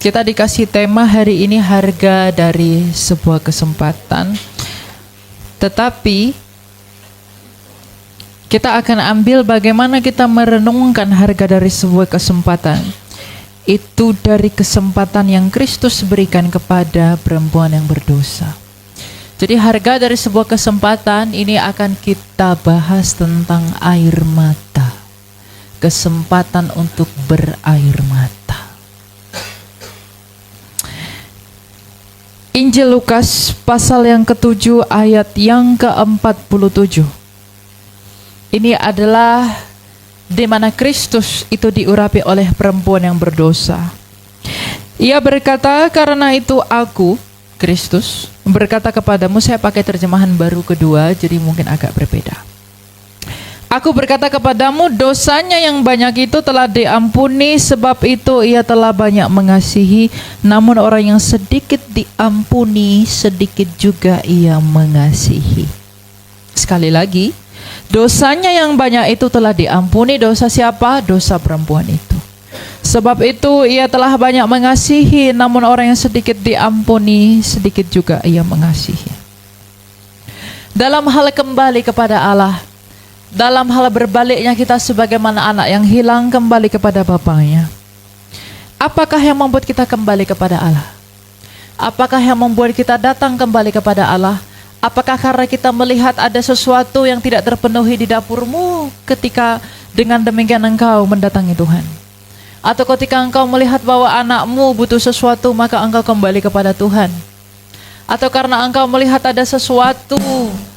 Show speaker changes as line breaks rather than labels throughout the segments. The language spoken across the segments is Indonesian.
Kita dikasih tema hari ini harga dari sebuah kesempatan. Tetapi kita akan ambil bagaimana kita merenungkan harga dari sebuah kesempatan. Itu dari kesempatan yang Kristus berikan kepada perempuan yang berdosa. Jadi harga dari sebuah kesempatan ini akan kita bahas tentang air mata. Kesempatan untuk berair mata. Injil Lukas pasal yang ke-7 ayat yang ke-47. Ini adalah di mana Kristus itu diurapi oleh perempuan yang berdosa. Ia berkata, karena itu aku, Kristus, berkata kepadamu, saya pakai terjemahan baru kedua, jadi mungkin agak berbeda. Aku berkata kepadamu, dosanya yang banyak itu telah diampuni, sebab itu ia telah banyak mengasihi. Namun orang yang sedikit diampuni, sedikit juga ia mengasihi. Sekali lagi, dosanya yang banyak itu telah diampuni. Dosa siapa? Dosa perempuan itu. Sebab itu ia telah banyak mengasihi, namun orang yang sedikit diampuni, sedikit juga ia mengasihi. Dalam hal kembali kepada Allah, dalam hal berbaliknya kita sebagaimana anak yang hilang kembali kepada bapaknya. Apakah yang membuat kita kembali kepada Allah? Apakah yang membuat kita datang kembali kepada Allah? Apakah karena kita melihat ada sesuatu yang tidak terpenuhi di dapurmu ketika dengan demikian engkau mendatangi Tuhan? Atau ketika engkau melihat bahwa anakmu butuh sesuatu maka engkau kembali kepada Tuhan? Atau karena engkau melihat ada sesuatu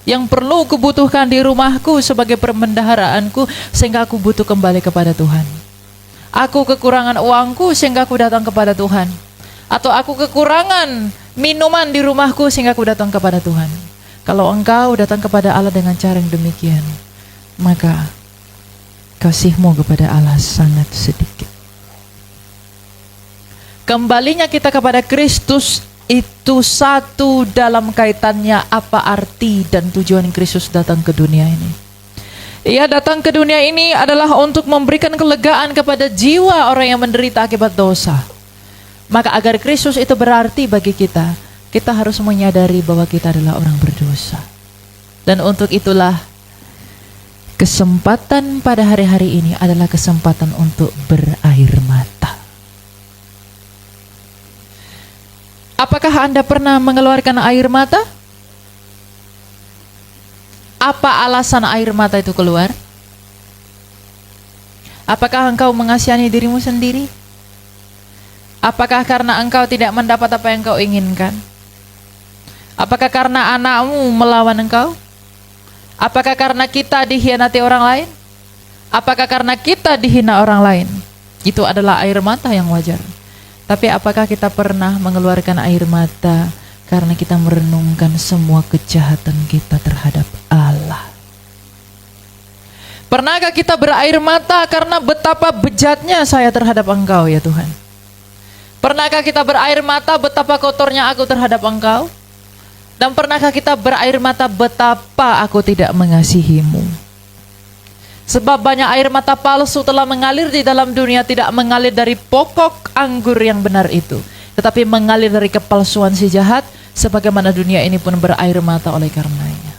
yang perlu kubutuhkan di rumahku sebagai perbendaharaan,ku sehingga aku butuh kembali kepada Tuhan? Aku kekurangan uangku sehingga aku datang kepada Tuhan. Atau aku kekurangan minuman di rumahku sehingga aku datang kepada Tuhan. Kalau engkau datang kepada Allah dengan cara yang demikian, maka kasihmu kepada Allah sangat sedikit. Kembalinya kita kepada Kristus itu satu dalam kaitannya apa arti dan tujuan Kristus datang ke dunia ini. Ia datang ke dunia ini adalah untuk memberikan kelegaan kepada jiwa orang yang menderita akibat dosa. Maka agar Kristus itu berarti bagi kita, kita harus menyadari bahwa kita adalah orang berdosa. Dan untuk itulah kesempatan pada hari-hari ini adalah kesempatan untuk berair mata. Apakah Anda pernah mengeluarkan air mata? Apa alasan air mata itu keluar? Apakah engkau mengasihani dirimu sendiri? Apakah karena engkau tidak mendapat apa yang engkau inginkan? Apakah karena anakmu melawan engkau? Apakah karena kita dikhianati orang lain? Apakah karena kita dihina orang lain? Itu adalah air mata yang wajar. Tapi apakah kita pernah mengeluarkan air mata karena kita merenungkan semua kejahatan kita terhadap Allah? Pernahkah kita berair mata karena betapa bejatnya saya terhadap engkau ya Tuhan? Pernahkah kita berair mata betapa kotornya aku terhadap engkau? Dan pernahkah kita berair mata betapa aku tidak mengasihimu? Sebab banyak air mata palsu telah mengalir di dalam dunia, tidak mengalir dari pokok anggur yang benar itu, tetapi mengalir dari kepalsuan si jahat, sebagaimana dunia ini pun berair mata oleh karenanya.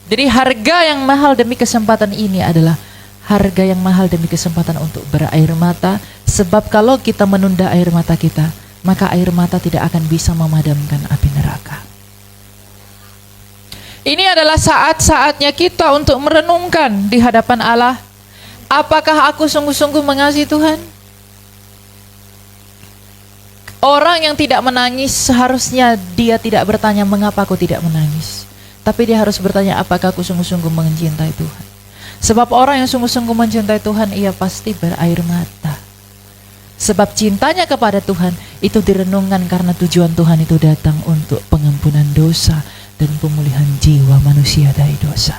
Jadi harga yang mahal demi kesempatan ini adalah harga yang mahal demi kesempatan untuk berair mata, sebab kalau kita menunda air mata kita, maka air mata tidak akan bisa memadamkan api neraka. Ini adalah saat-saatnya kita untuk merenungkan di hadapan Allah. Apakah aku sungguh-sungguh mengasihi Tuhan? Orang yang tidak menangis seharusnya dia tidak bertanya mengapa aku tidak menangis. Tapi dia harus bertanya apakah aku sungguh-sungguh mencintai Tuhan. Sebab orang yang sungguh-sungguh mencintai Tuhan, ia pasti berair mata. Sebab cintanya kepada Tuhan itu direnungkan karena tujuan Tuhan itu datang untuk pengampunan dosa dan pemulihan jiwa manusia dari dosa.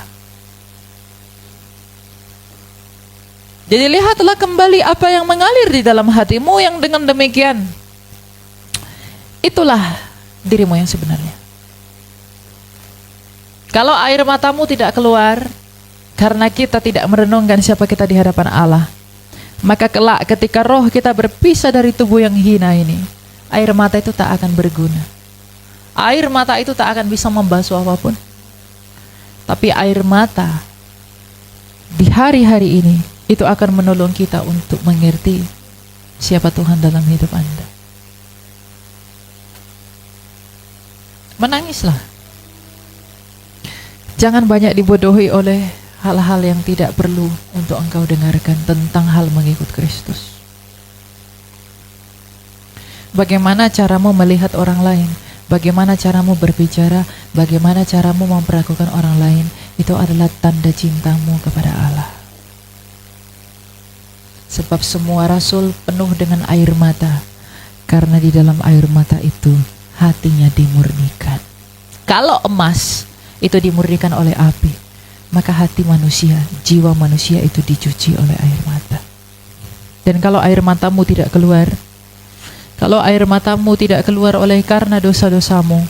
Jadi lihatlah kembali apa yang mengalir di dalam hatimu, yang dengan demikian itulah dirimu yang sebenarnya. Kalau air matamu tidak keluar karena kita tidak merenungkan siapa kita di hadapan Allah, maka kelak ketika roh kita berpisah dari tubuh yang hina ini, air mata itu tak akan berguna. Air mata itu tak akan bisa membasuh apapun. Tapi air mata di hari-hari ini itu akan menolong kita untuk mengerti siapa Tuhan dalam hidup Anda. Menangislah. Jangan banyak dibodohi oleh hal-hal yang tidak perlu untuk engkau dengarkan tentang hal mengikut Kristus. Bagaimana caramu melihat orang lain, bagaimana caramu berbicara, bagaimana caramu memperlakukan orang lain, itu adalah tanda cintamu kepada Allah. Sebab semua rasul penuh dengan air mata, karena di dalam air mata itu hatinya dimurnikan. Kalau emas itu dimurnikan oleh api, maka hati manusia, jiwa manusia itu dicuci oleh air mata. Dan kalau air matamu tidak keluar, kalau air matamu tidak keluar oleh karena dosa-dosamu,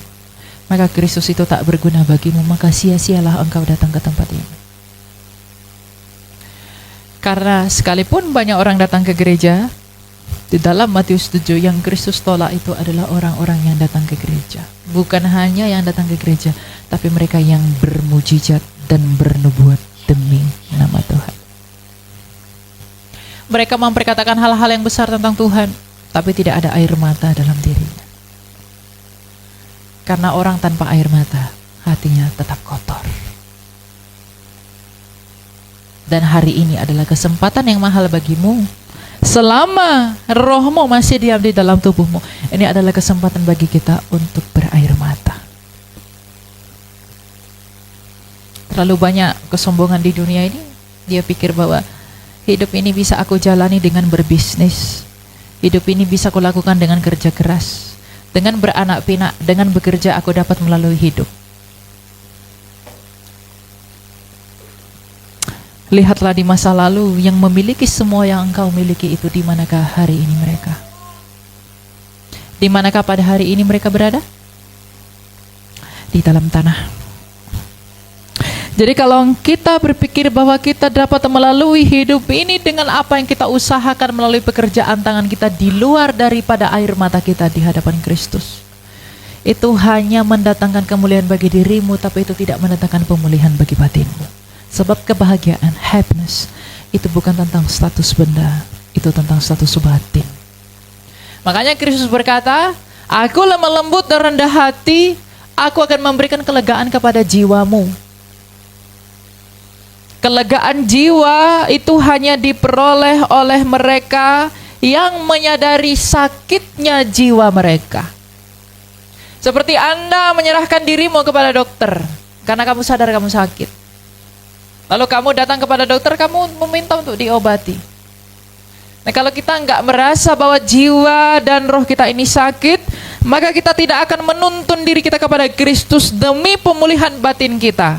maka Kristus itu tak berguna bagimu, maka sia-sialah engkau datang ke tempat ini. Karena sekalipun banyak orang datang ke gereja, di dalam Matius 7 yang Kristus tolak itu adalah orang-orang yang datang ke gereja. Bukan hanya yang datang ke gereja, tapi mereka yang bermujizat dan bernubuat demi nama Tuhan. Mereka memperkatakan hal-hal yang besar tentang Tuhan, tapi tidak ada air mata dalam dirinya. Karena orang tanpa air mata, hatinya tetap kotor. Dan hari ini adalah kesempatan yang mahal bagimu. Selama rohmu masih diam di dalam tubuhmu, ini adalah kesempatan bagi kita untuk berair mata. Terlalu banyak kesombongan di dunia ini. Dia pikir bahwa hidup ini bisa aku jalani dengan berbisnis. Hidup ini bisa aku lakukan dengan kerja keras. Dengan beranak pinak, dengan bekerja aku dapat melalui hidup. Lihatlah di masa lalu yang memiliki semua yang engkau miliki itu, di manakah hari ini mereka? Di manakah pada hari ini mereka berada? Di dalam tanah. Jadi kalau kita berpikir bahwa kita dapat melalui hidup ini dengan apa yang kita usahakan melalui pekerjaan tangan kita di luar daripada air mata kita di hadapan Kristus, itu hanya mendatangkan kemuliaan bagi dirimu, tapi itu tidak mendatangkan pemulihan bagi batinmu. Sebab kebahagiaan, happiness, itu bukan tentang status benda, itu tentang status batin. Makanya Kristus berkata, aku lemah lembut dan rendah hati, aku akan memberikan kelegaan kepada jiwamu. Kelegaan jiwa itu hanya diperoleh oleh mereka yang menyadari sakitnya jiwa mereka. Seperti Anda menyerahkan dirimu kepada dokter karena kamu sadar kamu sakit. Lalu kamu datang kepada dokter, kamu meminta untuk diobati. Nah, kalau kita nggak merasa bahwa jiwa dan roh kita ini sakit, maka kita tidak akan menuntun diri kita kepada Kristus demi pemulihan batin kita.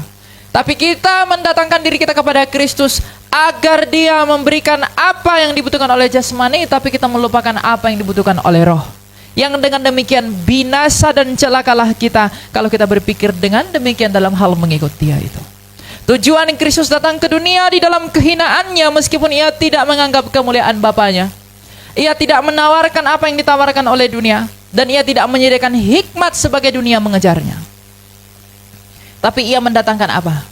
Tapi kita mendatangkan diri kita kepada Kristus agar Dia memberikan apa yang dibutuhkan oleh jasmani, tapi kita melupakan apa yang dibutuhkan oleh roh. Yang dengan demikian binasa dan celakalah kita kalau kita berpikir dengan demikian dalam hal mengikut Dia itu. Tujuan Kristus datang ke dunia di dalam kehinaannya, meskipun Ia tidak menganggap kemuliaan Bapanya. Ia tidak menawarkan apa yang ditawarkan oleh dunia, dan Ia tidak menyediakan hikmat sebagai dunia mengejarnya. Tapi Ia mendatangkan apa?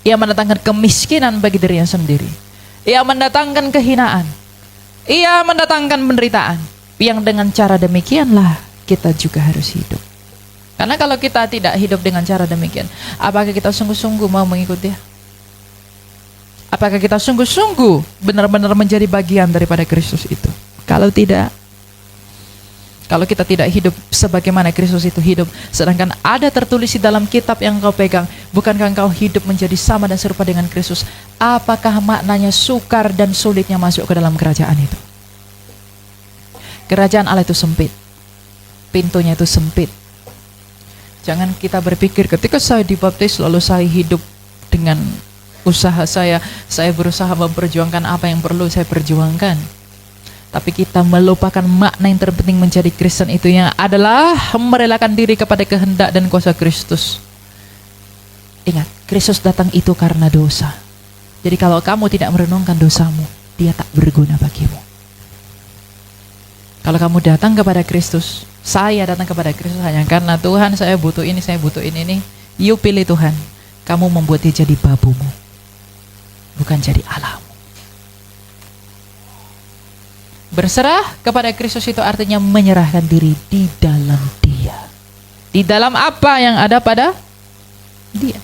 Ia mendatangkan kemiskinan bagi dirinya sendiri. Ia mendatangkan kehinaan. Ia mendatangkan penderitaan. Yang dengan cara demikianlah kita juga harus hidup. Karena kalau kita tidak hidup dengan cara demikian, apakah kita sungguh-sungguh mau mengikuti Dia? Apakah kita sungguh-sungguh benar-benar menjadi bagian daripada Kristus itu? Kalau tidak, kalau kita tidak hidup sebagaimana Kristus itu hidup, sedangkan ada tertulis di dalam kitab yang kau pegang, bukankah engkau hidup menjadi sama dan serupa dengan Kristus? Apakah maknanya sukar dan sulitnya masuk ke dalam kerajaan itu? Kerajaan Allah itu sempit, pintunya itu sempit. Jangan kita berpikir ketika saya dibaptis lalu saya hidup dengan usaha saya berusaha memperjuangkan apa yang perlu saya perjuangkan. Tapi kita melupakan makna yang terpenting menjadi Kristen itu, yang adalah merelakan diri kepada kehendak dan kuasa Kristus. Ingat, Kristus datang itu karena dosa. Jadi kalau kamu tidak merenungkan dosamu, dia tak berguna bagimu. Kalau kamu datang kepada Kristus, saya datang kepada Kristus hanya karena Tuhan, saya butuh ini, you pilih Tuhan. Kamu membuat dia jadi babumu, bukan jadi Allahmu. Berserah kepada Kristus itu artinya menyerahkan diri di dalam Dia. Di dalam apa yang ada pada Dia.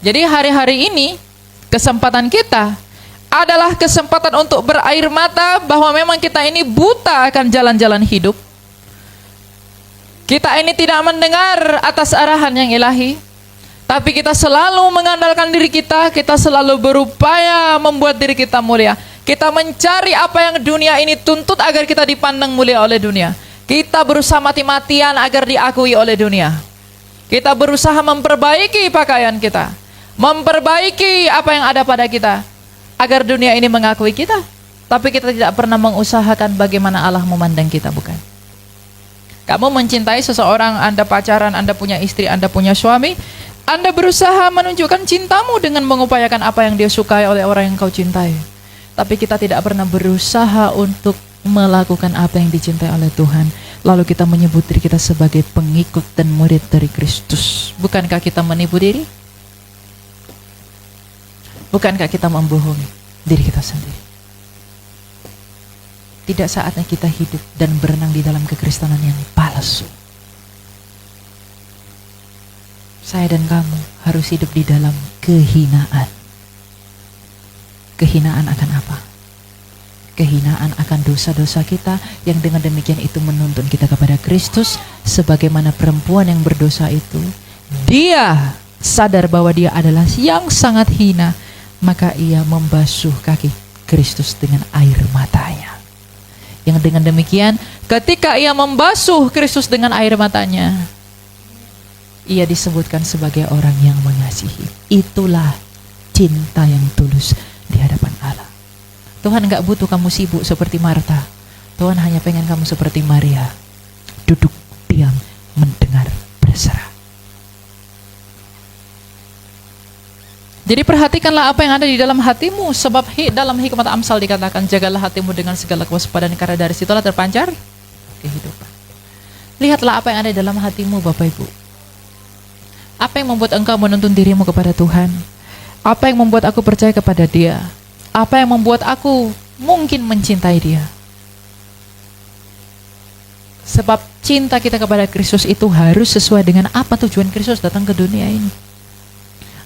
Jadi hari-hari ini kesempatan kita adalah kesempatan untuk berair mata bahwa memang kita ini buta akan jalan-jalan hidup. Kita ini tidak mendengar atas arahan yang ilahi, tapi kita selalu mengandalkan diri kita, kita selalu berupaya membuat diri kita mulia. Kita mencari apa yang dunia ini tuntut agar kita dipandang mulia oleh dunia. Kita berusaha mati-matian agar diakui oleh dunia. Kita berusaha memperbaiki pakaian kita, memperbaiki apa yang ada pada kita, agar dunia ini mengakui kita. Tapi kita tidak pernah mengusahakan bagaimana Allah memandang kita, bukan? Kamu mencintai seseorang, Anda pacaran, Anda punya istri, Anda punya suami, Anda berusaha menunjukkan cintamu dengan mengupayakan apa yang dia sukai oleh orang yang kau cintai. Tapi kita tidak pernah berusaha untuk melakukan apa yang dicintai oleh Tuhan. Lalu kita menyebut diri kita sebagai pengikut dan murid dari Kristus. Bukankah kita menipu diri? Bukankah kita membohongi diri kita sendiri? Tidak saatnya kita hidup dan berenang di dalam kekristenan yang palsu. Saya dan kamu harus hidup di dalam kehinaan. Kehinaan akan apa? Kehinaan akan dosa-dosa kita, yang dengan demikian itu menuntun kita kepada Kristus. Sebagaimana perempuan yang berdosa itu, dia sadar bahwa dia adalah yang sangat hina, maka ia membasuh kaki Kristus dengan air matanya. Yang dengan demikian, ketika ia membasuh Kristus dengan air matanya, ia disebutkan sebagai orang yang mengasihi. Itulah cinta yang tulus di hadapan Allah. Tuhan gak butuh kamu sibuk seperti Marta. Tuhan hanya pengen kamu seperti Maria, duduk diam mendengar berserah. Jadi perhatikanlah apa yang ada di dalam hatimu, sebab dalam hikmat Amsal dikatakan, jagalah hatimu dengan segala kewaspadaan, karena dari situlah terpancar kehidupan. Lihatlah apa yang ada di dalam hatimu, Bapak Ibu. Apa yang membuat engkau menuntun dirimu kepada Tuhan? Apa yang membuat aku percaya kepada Dia? Apa yang membuat aku mungkin mencintai Dia? Sebab cinta kita kepada Kristus itu harus sesuai dengan apa tujuan Kristus datang ke dunia ini.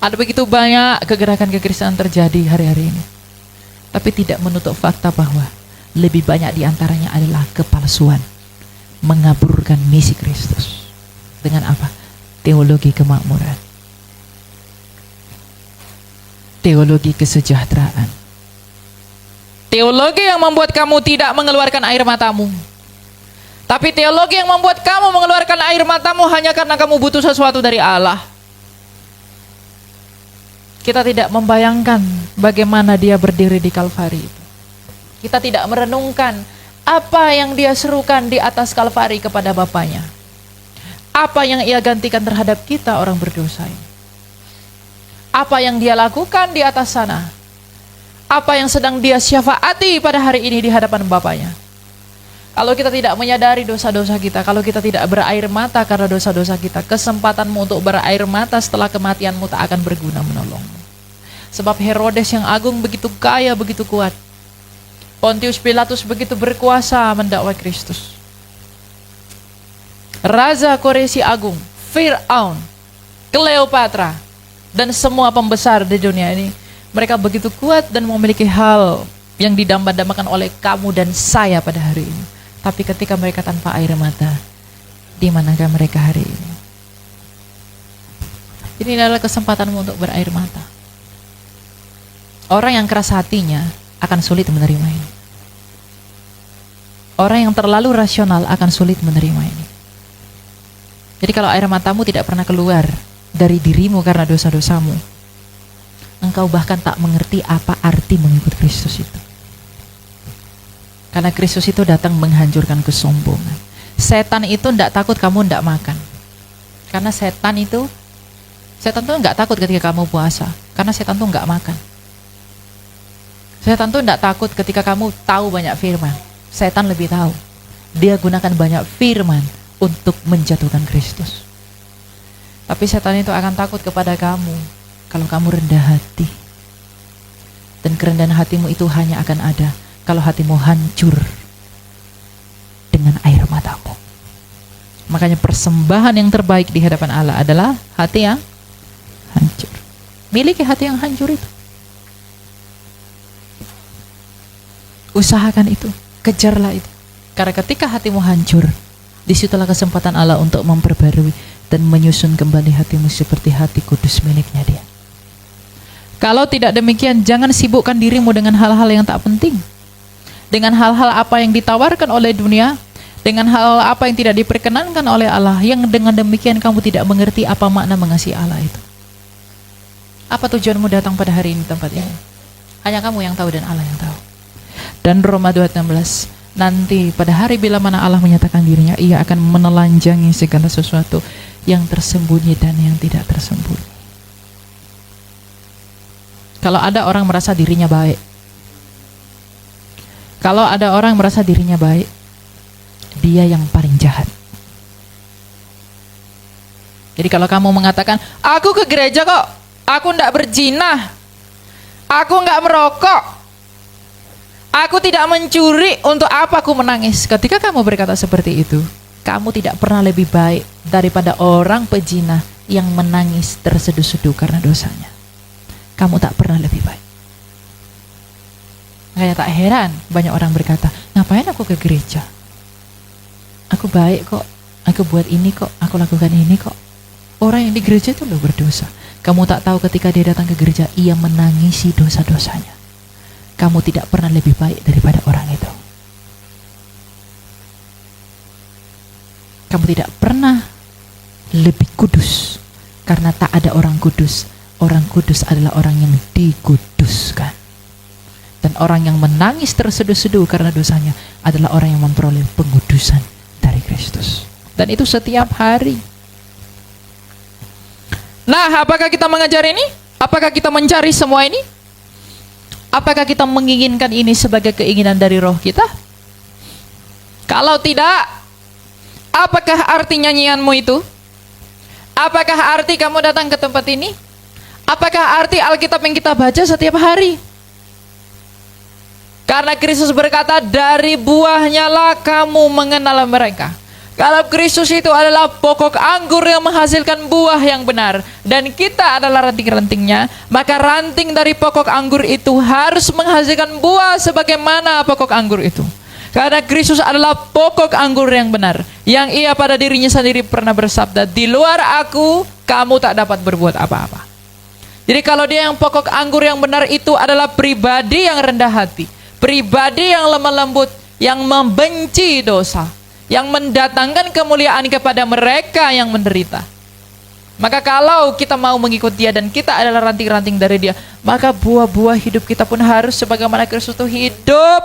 Ada begitu banyak kegerakan kekristenan terjadi hari-hari ini, tapi tidak menutup fakta bahwa lebih banyak diantaranya adalah kepalsuan, mengaburkan misi Kristus. Dengan apa? Teologi kemakmuran, teologi kesejahteraan, teologi yang membuat kamu tidak mengeluarkan air matamu, tapi teologi yang membuat kamu mengeluarkan air matamu hanya karena kamu butuh sesuatu dari Allah. Kita tidak membayangkan bagaimana Dia berdiri di Kalvari. Kita tidak merenungkan apa yang Dia serukan di atas Kalvari kepada Bapaknya. Apa yang Ia gantikan terhadap kita orang berdosa ini. Apa yang Dia lakukan di atas sana. Apa yang sedang Dia syafaati pada hari ini di hadapan Bapaknya. Kalau kita tidak menyadari dosa-dosa kita, kalau kita tidak berair mata karena dosa-dosa kita, kesempatanmu untuk berair mata setelah kematianmu tak akan berguna menolongmu. Sebab Herodes yang agung begitu kaya, begitu kuat. Pontius Pilatus begitu berkuasa mendakwa Kristus. Raja Koreshi Agung, Fir'aun, Cleopatra, dan semua pembesar di dunia ini, mereka begitu kuat dan memiliki hal yang didambakan oleh kamu dan saya pada hari ini. Tapi ketika mereka tanpa air mata, di manakah mereka hari ini? Ini adalah kesempatanmu untuk berair mata. Orang yang keras hatinya akan sulit menerima ini. Orang yang terlalu rasional akan sulit menerima ini. Jadi kalau air matamu tidak pernah keluar dari dirimu karena dosa-dosamu, engkau bahkan tak mengerti apa arti mengikut Kristus itu. Karena Kristus itu datang menghancurkan kesombongan. Setan itu tidak takut kamu tidak makan. Karena setan tuh nggak takut ketika kamu puasa. Karena setan tuh nggak makan. Setan tuh tidak takut ketika kamu tahu banyak firman. Setan lebih tahu. Dia gunakan banyak firman untuk menjatuhkan Kristus. Tapi setan itu akan takut kepada kamu kalau kamu rendah hati. Dan kerendahan hatimu itu hanya akan ada kalau hatimu hancur dengan air matamu. Makanya persembahan yang terbaik di hadapan Allah adalah hati yang hancur. Miliki hati yang hancur itu. Usahakan itu, kejarlah itu. Karena ketika hatimu hancur, disitulah kesempatan Allah untuk memperbarui dan menyusun kembali hatimu seperti hati kudus miliknya Dia. Kalau tidak demikian, jangan sibukkan dirimu dengan hal-hal yang tak penting. Dengan hal-hal apa yang ditawarkan oleh dunia, dengan hal apa yang tidak diperkenankan oleh Allah, yang dengan demikian kamu tidak mengerti apa makna mengasihi Allah itu. Apa tujuanmu datang pada hari ini tempat ini? Hanya kamu yang tahu dan Allah yang tahu. Dan Roma 2:16, nanti pada hari bila mana Allah menyatakan dirinya, Ia akan menelanjangi segala sesuatu yang tersembunyi dan yang tidak tersembunyi. Kalau ada orang merasa dirinya baik, kalau ada orang merasa dirinya baik, dia yang paling jahat. Jadi kalau kamu mengatakan, aku ke gereja kok, aku tidak berzina, aku nggak merokok, aku tidak mencuri, untuk apa aku menangis? Ketika kamu berkata seperti itu, kamu tidak pernah lebih baik daripada orang pezina yang menangis terseduh-seduh karena dosanya. Kamu tak pernah lebih baik. Makanya tak heran banyak orang berkata, ngapain aku ke gereja? Aku baik kok, aku buat ini kok, aku lakukan ini kok. Orang yang di gereja itu loh berdosa. Kamu tak tahu ketika dia datang ke gereja, ia menangisi dosa-dosanya. Kamu tidak pernah lebih baik daripada orang itu. Kamu tidak pernah lebih kudus, karena tak ada orang kudus. Orang kudus adalah orang yang dikuduskan. Dan orang yang menangis terseduh-seduh karena dosanya adalah orang yang memperoleh pengudusan dari Kristus. Dan itu setiap hari. Nah, apakah kita mengajar ini? Apakah kita mencari semua ini? Apakah kita menginginkan ini sebagai keinginan dari roh kita? Kalau tidak, apakah arti nyanyianmu itu? Apakah arti kamu datang ke tempat ini? Apakah arti Alkitab yang kita baca setiap hari? Karena Kristus berkata, dari buahnya lah kamu mengenal mereka. Kalau Kristus itu adalah pokok anggur yang menghasilkan buah yang benar, dan kita adalah ranting-rantingnya, maka ranting dari pokok anggur itu harus menghasilkan buah sebagaimana pokok anggur itu. Karena Kristus adalah pokok anggur yang benar, yang Ia pada dirinya sendiri pernah bersabda, di luar aku, kamu tak dapat berbuat apa-apa. Jadi kalau dia yang pokok anggur yang benar itu adalah pribadi yang rendah hati, pribadi yang lemah lembut, yang membenci dosa, yang mendatangkan kemuliaan kepada mereka yang menderita. Maka kalau kita mau mengikut Dia dan kita adalah ranting-ranting dari Dia, maka buah-buah hidup kita pun harus sebagaimana Kristus itu hidup.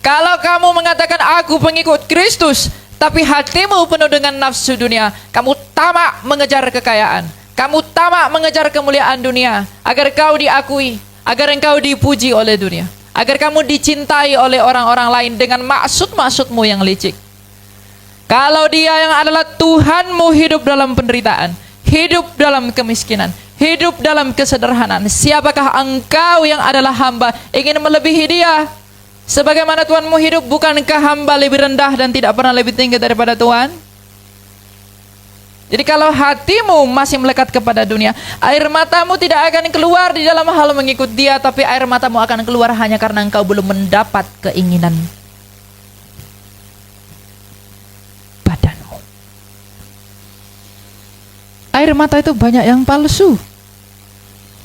Kalau kamu mengatakan aku pengikut Kristus, tapi hatimu penuh dengan nafsu dunia, kamu tamak mengejar kekayaan, kamu tamak mengejar kemuliaan dunia, agar kau diakui, agar engkau dipuji oleh dunia, agar kamu dicintai oleh orang-orang lain dengan maksud-maksudmu yang licik. Kalau Dia yang adalah Tuhanmu hidup dalam penderitaan, hidup dalam kemiskinan, hidup dalam kesederhanaan, siapakah engkau yang adalah hamba ingin melebihi Dia? Sebagaimana Tuhanmu hidup, bukankah hamba lebih rendah dan tidak pernah lebih tinggi daripada Tuhan? Jadi kalau hatimu masih melekat kepada dunia, air matamu tidak akan keluar di dalam hal mengikut Dia, tapi air matamu akan keluar hanya karena engkau belum mendapat keinginan badanmu. Air mata itu banyak yang palsu.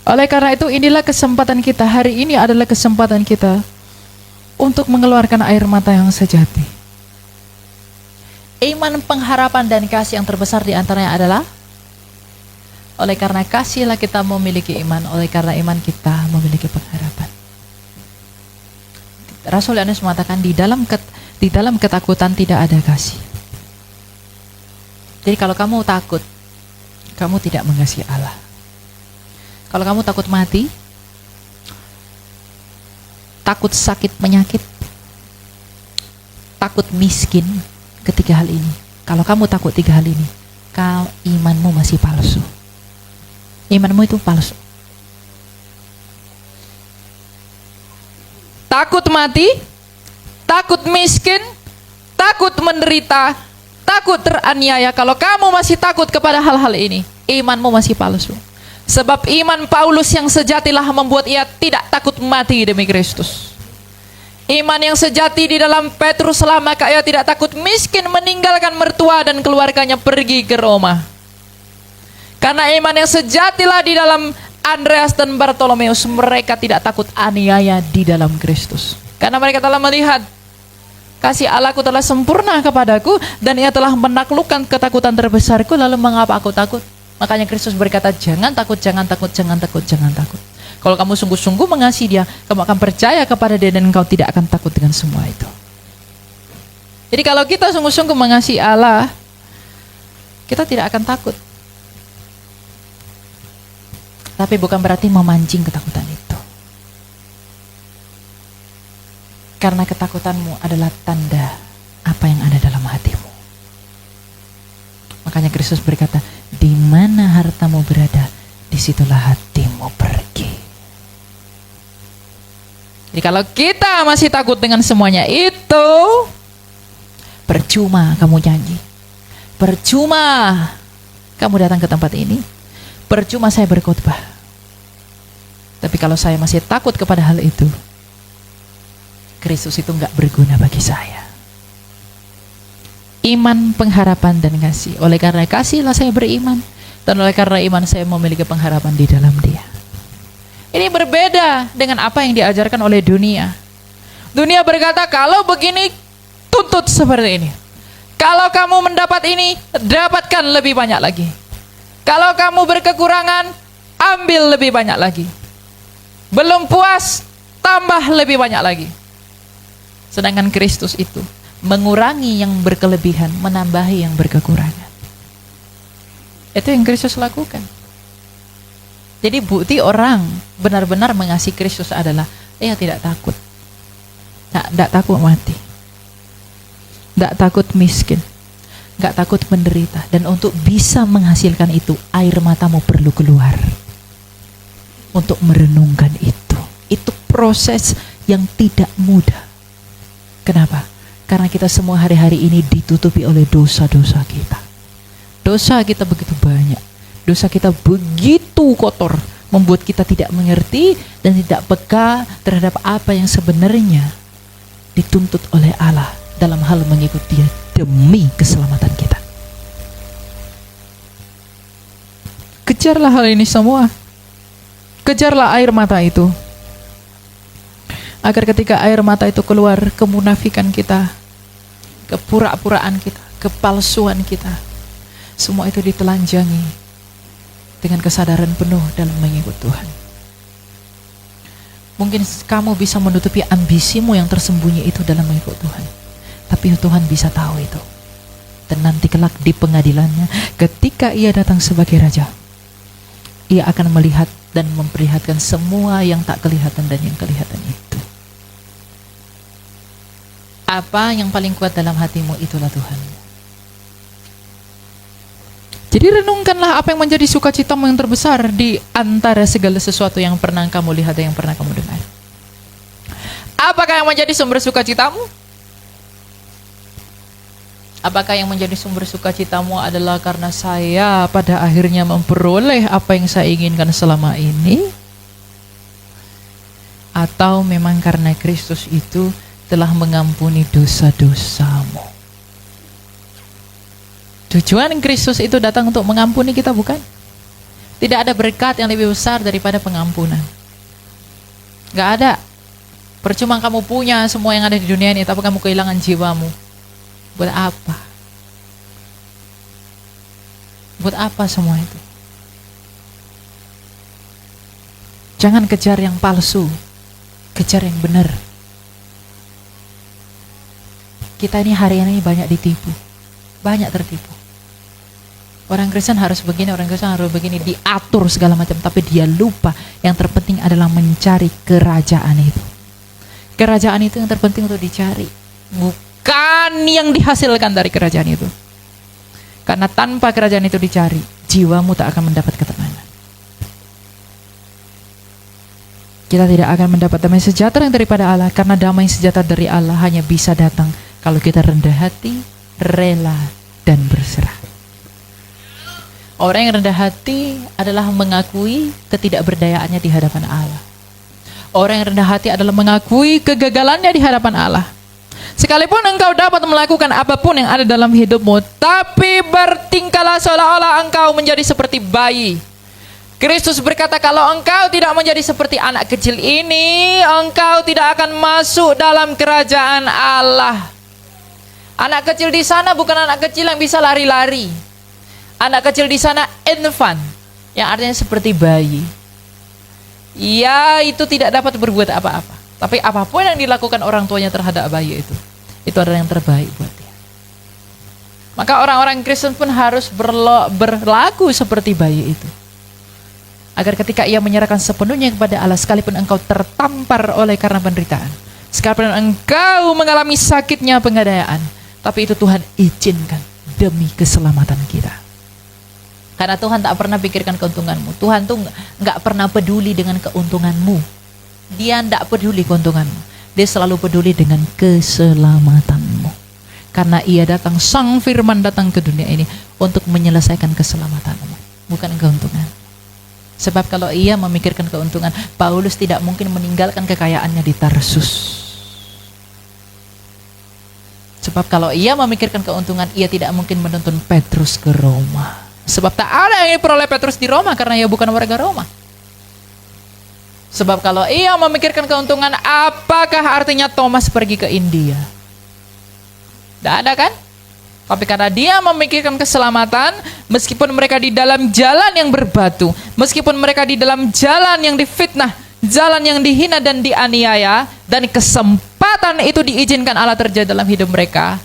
Oleh karena itu, inilah kesempatan kita. Hari ini adalah kesempatan kita untuk mengeluarkan air mata yang sejati. Iman, pengharapan, dan kasih yang terbesar di antaranya adalah oleh karena kasihlah kita memiliki iman, oleh karena iman kita memiliki pengharapan. Rasul Yohanes mengatakan di dalam ketakutan tidak ada kasih. Jadi kalau kamu takut, kamu tidak mengasihi Allah. Kalau kamu takut mati, takut sakit penyakit, takut miskin. Ketiga hal ini, kalau kamu takut tiga hal ini, imanmu masih palsu. Imanmu itu palsu. Takut mati, takut miskin, takut menderita, takut teraniaya. Kalau kamu masih takut kepada hal-hal ini, imanmu masih palsu. Sebab iman Paulus yang sejatilah membuat ia tidak takut mati demi Kristus. Iman yang sejati di dalam Petrus maka ia tidak takut miskin, meninggalkan mertua dan keluarganya pergi ke Roma. Karena iman yang sejatilah di dalam Andreas dan Bartolomeus, mereka tidak takut aniaya di dalam Kristus. Karena mereka telah melihat kasih Allahku telah sempurna kepadaku dan ia telah menaklukkan ketakutan terbesarku, lalu mengapa aku takut? Makanya Kristus berkata, jangan takut, jangan takut, jangan takut, jangan takut. Kalau kamu sungguh-sungguh mengasihi dia, kamu akan percaya kepada dia dan engkau tidak akan takut dengan semua itu. Jadi kalau kita sungguh-sungguh mengasihi Allah, kita tidak akan takut. Tapi bukan berarti memancing ketakutan itu. Karena ketakutanmu adalah tanda apa yang ada dalam hatimu. Makanya Kristus berkata, di mana hartamu berada, disitulah hatimu pergi. Jadi kalau kita masih takut dengan semuanya itu, percuma kamu janji, percuma kamu datang ke tempat ini, percuma saya berkhotbah. Tapi kalau saya masih takut kepada hal itu, Kristus itu enggak berguna bagi saya. Iman, pengharapan, dan kasih. Oleh karena kasihlah saya beriman, dan oleh karena iman saya memiliki pengharapan di dalam Dia. Ini berbeda dengan apa yang diajarkan oleh dunia. Dunia berkata, kalau begini, tuntut seperti ini. Kalau kamu mendapat ini, dapatkan lebih banyak lagi. Kalau kamu berkekurangan, ambil lebih banyak lagi. Belum puas, tambah lebih banyak lagi. Sedangkan Kristus itu mengurangi yang berkelebihan, menambahi yang berkekurangan. Itu yang Kristus lakukan. Jadi bukti orang benar-benar mengasihi Kristus adalah ia tidak takut. Tidak takut mati. Tidak takut miskin. Tidak takut menderita. Dan untuk bisa menghasilkan itu, air matamu perlu keluar. Untuk merenungkan itu. Itu proses yang tidak mudah. Kenapa? Karena kita semua hari-hari ini ditutupi oleh dosa-dosa kita. Dosa kita begitu banyak. Dosa kita begitu kotor, membuat kita tidak mengerti dan tidak peka terhadap apa yang sebenarnya dituntut oleh Allah dalam hal mengikut Dia demi keselamatan kita. Kejarlah hal ini semua. Kejarlah air mata itu. Agar ketika air mata itu keluar, kemunafikan kita, kepura-puraan kita, kepalsuan kita, semua itu ditelanjangi dengan kesadaran penuh dalam mengikut Tuhan. Mungkin kamu bisa menutupi ambisimu yang tersembunyi itu dalam mengikut Tuhan, tapi Tuhan bisa tahu itu. Dan nanti kelak di pengadilannya, ketika Ia datang sebagai Raja, Ia akan melihat dan memperlihatkan semua yang tak kelihatan dan yang kelihatan itu. Apa yang paling kuat dalam hatimu, itulah Tuhan. Jadi renungkanlah apa yang menjadi sukacitamu yang terbesar di antara segala sesuatu yang pernah kamu lihat dan yang pernah kamu dengar. Apakah yang menjadi sumber sukacitamu? Apakah yang menjadi sumber sukacitamu adalah karena saya pada akhirnya memperoleh apa yang saya inginkan selama ini? Atau memang karena Kristus itu telah mengampuni dosa-dosamu? Tujuan Kristus itu datang untuk mengampuni kita, bukan? Tidak ada berkat yang lebih besar daripada pengampunan. Gak ada. Percuma kamu punya semua yang ada di dunia ini, tapi kamu kehilangan jiwamu. Buat apa? Buat apa semua itu? Jangan kejar yang palsu, kejar yang benar. Kita ini hari ini banyak ditipu, banyak tertipu. Orang Kristen harus begini, orang Kristen harus begini, diatur segala macam, tapi dia lupa yang terpenting adalah mencari kerajaan itu. Kerajaan itu yang terpenting untuk dicari, bukan yang dihasilkan dari kerajaan itu. Karena tanpa kerajaan itu dicari, jiwamu tak akan mendapat ketenangan. Kita tidak akan mendapat damai sejahtera yang daripada Allah, karena damai sejahtera dari Allah hanya bisa datang kalau kita rendah hati, rela, dan berserah. Orang yang rendah hati adalah mengakui ketidakberdayaannya di hadapan Allah. Orang yang rendah hati adalah mengakui kegagalannya di hadapan Allah. Sekalipun engkau dapat melakukan apapun yang ada dalam hidupmu, tapi bertingkahlah seolah-olah engkau menjadi seperti bayi. Kristus berkata, kalau engkau tidak menjadi seperti anak kecil ini, engkau tidak akan masuk dalam kerajaan Allah. Anak kecil di sana bukan anak kecil yang bisa lari-lari. Anak kecil di sana infant, yang artinya seperti bayi. Ya, itu tidak dapat berbuat apa-apa. Tapi apapun yang dilakukan orang tuanya terhadap bayi itu adalah yang terbaik buat dia. Maka orang-orang Kristen pun harus berlaku seperti bayi itu. Agar ketika ia menyerahkan sepenuhnya kepada Allah, sekalipun engkau tertampar oleh karena penderitaan, sekalipun engkau mengalami sakitnya penganiayaan, tapi itu Tuhan izinkan demi keselamatan kita. Karena Tuhan tak pernah pikirkan keuntunganmu. Tuhan tuh nggak pernah peduli dengan keuntunganmu. Dia tidak peduli keuntunganmu. Dia selalu peduli dengan keselamatanmu. Karena ia datang, Sang Firman datang ke dunia ini untuk menyelesaikan keselamatanmu, bukan keuntungan. Sebab kalau ia memikirkan keuntungan, Paulus tidak mungkin meninggalkan kekayaannya di Tarsus. Sebab kalau ia memikirkan keuntungan, ia tidak mungkin menuntun Petrus ke Roma. Sebab tak ada yang diperoleh Petrus di Roma karena ia bukan warga Roma. Sebab kalau ia memikirkan keuntungan, apakah artinya Thomas pergi ke India? Tidak ada kan? Tapi karena dia memikirkan keselamatan, meskipun mereka di dalam jalan yang berbatu, meskipun mereka di dalam jalan yang difitnah, jalan yang dihina dan dianiaya, dan kesempatan itu diizinkan Allah terjadi dalam hidup mereka,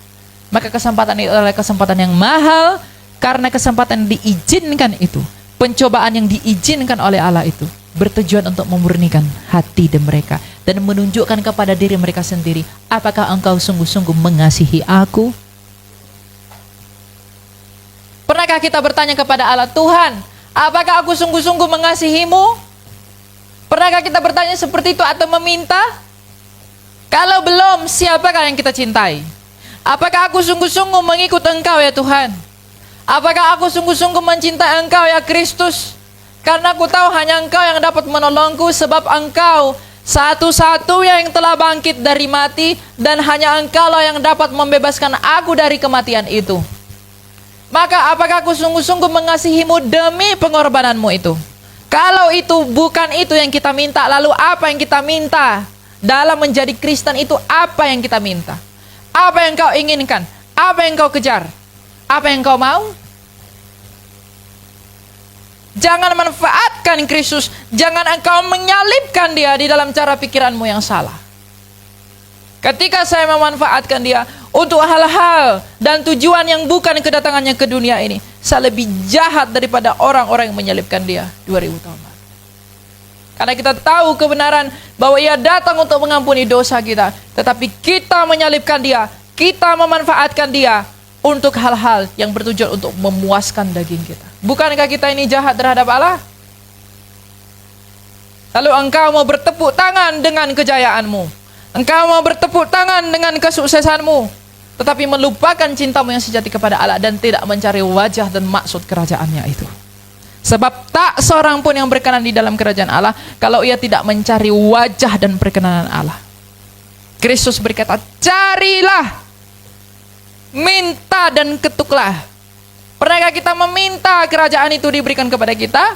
maka kesempatan itu adalah kesempatan yang mahal. Karena kesempatan yang diizinkan itu, pencobaan yang diizinkan oleh Allah itu, bertujuan untuk memurnikan hati mereka dan menunjukkan kepada diri mereka sendiri, apakah engkau sungguh-sungguh mengasihi aku? Pernahkah kita bertanya kepada Allah, Tuhan, apakah aku sungguh-sungguh mengasihimu? Pernahkah kita bertanya seperti itu atau meminta? Kalau belum, siapakah yang kita cintai? Apakah aku sungguh-sungguh mengikut engkau ya Tuhan? Apakah aku sungguh-sungguh mencintai engkau ya Kristus? Karena aku tahu hanya engkau yang dapat menolongku, sebab engkau satu-satunya yang telah bangkit dari mati, dan hanya engkau lah yang dapat membebaskan aku dari kematian itu. Maka apakah aku sungguh-sungguh mengasihimu demi pengorbananmu itu? Kalau itu bukan itu yang kita minta, lalu apa yang kita minta? Dalam menjadi Kristen itu apa yang kita minta? Apa yang kau inginkan? Apa yang kau kejar? Apa yang kau mau? Jangan manfaatkan Kristus. Jangan engkau menyalibkan dia di dalam cara pikiranmu yang salah. Ketika saya memanfaatkan dia untuk hal-hal dan tujuan yang bukan kedatangannya ke dunia ini, saya lebih jahat daripada orang-orang yang menyalibkan dia 2000 tahun lalu. Karena kita tahu kebenaran bahwa ia datang untuk mengampuni dosa kita, tetapi kita menyalibkan dia, kita memanfaatkan dia untuk hal-hal yang bertujuan untuk memuaskan daging kita. Bukankah kita ini jahat terhadap Allah? Lalu engkau mau bertepuk tangan dengan kejayaanmu, engkau mau bertepuk tangan dengan kesuksesanmu, tetapi melupakan cintamu yang sejati kepada Allah dan tidak mencari wajah dan maksud kerajaannya itu. Sebab tak seorang pun yang berkenan di dalam kerajaan Allah kalau ia tidak mencari wajah dan perkenanan Allah. Kristus berkata, carilah, minta dan ketuklah. Pernahkah kita meminta kerajaan itu diberikan kepada kita?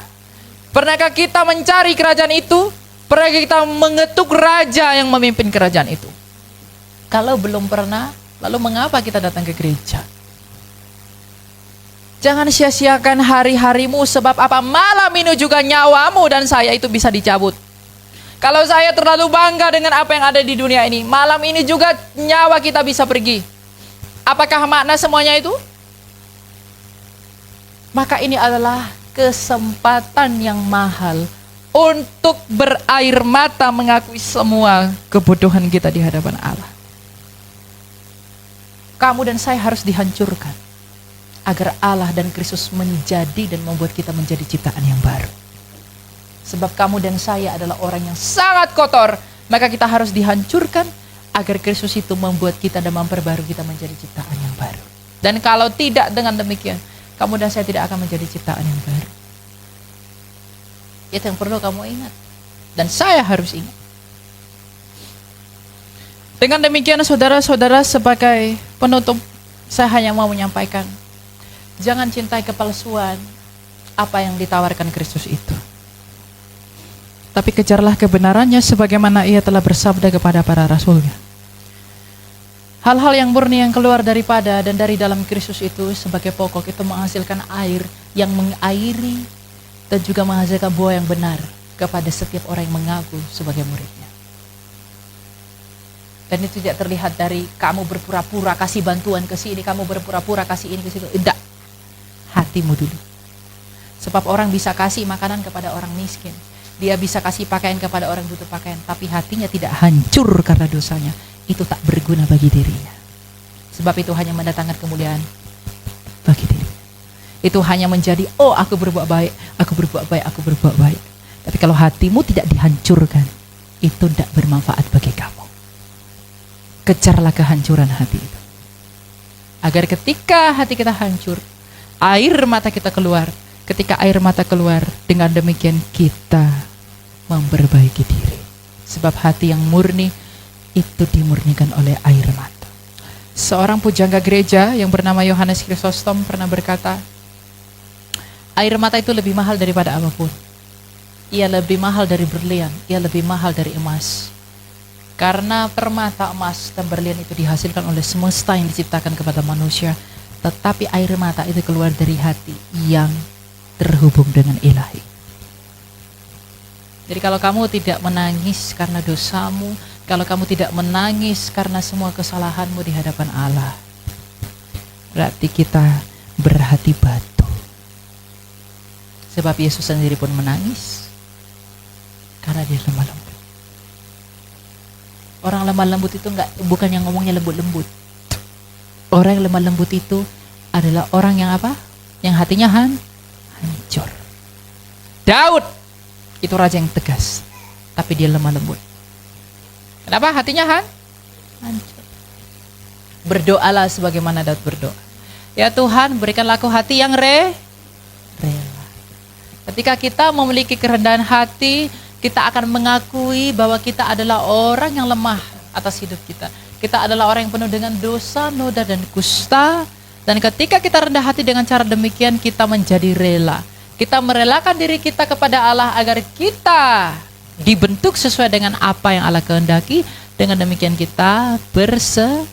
Pernahkah kita mencari kerajaan itu? Pernahkah kita mengetuk raja yang memimpin kerajaan itu? Kalau belum pernah, lalu mengapa kita datang ke gereja? Jangan sia-siakan hari-harimu, sebab apa? Malam ini juga nyawamu dan saya itu bisa dicabut. Kalau saya terlalu bangga dengan apa yang ada di dunia ini, malam ini juga nyawa kita bisa pergi. Apakah makna semuanya itu? Maka ini adalah kesempatan yang mahal untuk berair mata mengakui semua kebodohan kita di hadapan Allah. Kamu dan saya harus dihancurkan agar Allah dan Kristus menjadi dan membuat kita menjadi ciptaan yang baru. Sebab kamu dan saya adalah orang yang sangat kotor, maka kita harus dihancurkan agar Kristus itu membuat kita dan memperbarui kita menjadi ciptaan yang baru. Dan kalau tidak dengan demikian, kamu dan saya tidak akan menjadi ciptaan yang baru. Itu yang perlu kamu ingat. Dan saya harus ingat. Dengan demikian saudara-saudara, sebagai penutup, saya hanya mau menyampaikan, jangan cintai kepalsuan apa yang ditawarkan Kristus itu. Tapi kejarlah kebenarannya sebagaimana ia telah bersabda kepada para rasulnya. Hal-hal yang murni yang keluar daripada dan dari dalam Kristus itu sebagai pokok itu menghasilkan air yang mengairi dan juga menghasilkan buah yang benar kepada setiap orang yang mengaku sebagai muridnya. Dan itu tidak terlihat dari kamu berpura-pura kasih bantuan ke sini, kamu berpura-pura kasih ini ke situ. Tidak. Hatimu dulu. Sebab orang bisa kasih makanan kepada orang miskin. Dia bisa kasih pakaian kepada orang butuh pakaian. Tapi hatinya tidak hancur karena dosanya. Itu tak berguna bagi dirinya. Sebab itu hanya mendatangkan kemuliaan bagi diri. Itu hanya menjadi, oh aku berbuat baik, aku berbuat baik, aku berbuat baik. Tapi kalau hatimu tidak dihancurkan, itu tidak bermanfaat bagi kamu. Kejarlah kehancuran hati itu. Agar ketika hati kita hancur, air mata kita keluar. Ketika air mata keluar, dengan demikian kita memperbaiki diri. Sebab hati yang murni itu dimurnikan oleh air mata. Seorang pujangga gereja yang bernama Yohanes Chrysostom pernah berkata, air mata itu lebih mahal daripada apapun. Ia lebih mahal dari berlian, ia lebih mahal dari emas. Karena permata, emas, dan berlian itu dihasilkan oleh semesta yang diciptakan kepada manusia. Tetapi air mata itu keluar dari hati yang terhubung dengan ilahi. Jadi kalau kamu tidak menangis karena dosamu, kalau kamu tidak menangis karena semua kesalahanmu di hadapan Allah, berarti kita berhati batu. Sebab Yesus sendiri pun menangis karena dia lemah lembut. Orang lemah lembut itu bukan yang ngomongnya lembut-lembut. Orang yang lemah lembut itu adalah orang yang apa? Yang hatinya hancur. Daud itu raja yang tegas, tapi dia lemah lembut. Kenapa hatinya hancur? Berdoalah sebagaimana Daud berdoa. Ya Tuhan, berikanlah aku hati yang rela. Ketika kita memiliki kerendahan hati, kita akan mengakui bahwa kita adalah orang yang lemah atas hidup kita. Kita adalah orang yang penuh dengan dosa, noda, dan kusta. Dan ketika kita rendah hati dengan cara demikian, kita menjadi rela. Kita merelakan diri kita kepada Allah agar kita dibentuk sesuai dengan apa yang Allah kehendaki. Dengan demikian kita berserah.